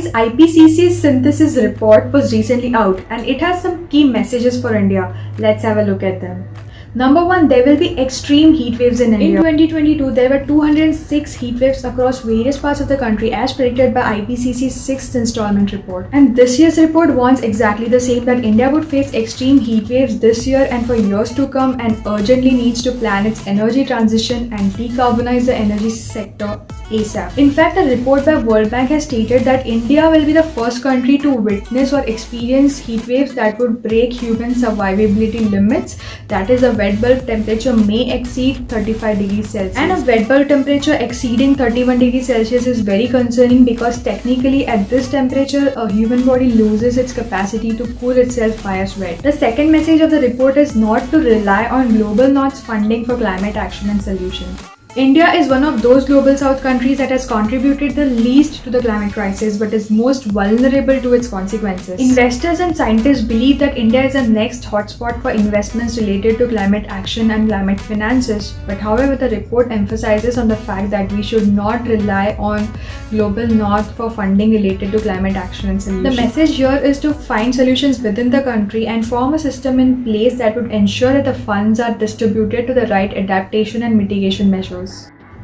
Guys, IPCC's synthesis report was recently out and it has some key messages for India. Let's have a look at them. Number 1, there will be extreme heat waves in India. In 2022, there were 206 heat waves across various parts of the country as predicted by IPCC's 6th installment report. And this year's report warns exactly the same, that India would face extreme heat waves this year and for years to come, and urgently needs to plan its energy transition and decarbonize the energy sector ASAP. In fact, a report by World Bank has stated that India will be the first country to witness or experience heat waves that would break human survivability limits. That is, a wet bulb temperature may exceed 35 degrees Celsius. And a wet bulb temperature exceeding 31 degrees Celsius is very concerning because technically at this temperature, a human body loses its capacity to cool itself by a sweat. The second message of the report is not to rely on global north's funding for climate action and solutions. India is one of those global south countries that has contributed the least to the climate crisis but is most vulnerable to its consequences. Investors and scientists believe that India is the next hotspot for investments related to climate action and climate finances. But however, the report emphasizes on the fact that we should not rely on global north for funding related to climate action and solutions. The message here is to find solutions within the country and form a system in place that would ensure that the funds are distributed to the right adaptation and mitigation measures,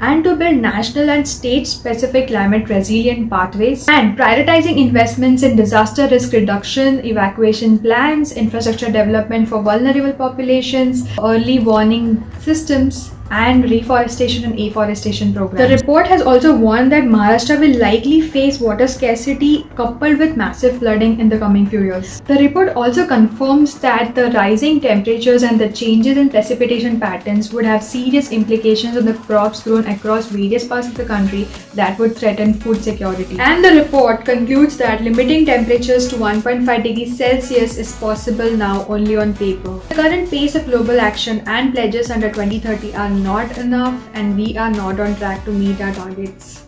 and to build national and state-specific climate resilient pathways, and prioritizing investments in disaster risk reduction, evacuation plans, infrastructure development for vulnerable populations, early warning systems, and reforestation and afforestation programs. The report has also warned that Maharashtra will likely face water scarcity coupled with massive flooding in the coming few years. The report also confirms that the rising temperatures and the changes in precipitation patterns would have serious implications on the crops grown across various parts of the country that would threaten food security. And the report concludes that limiting temperatures to 1.5 degrees Celsius is possible now only on paper. The current pace of global action and pledges under 2030 are not enough, and we are not on track to meet our targets.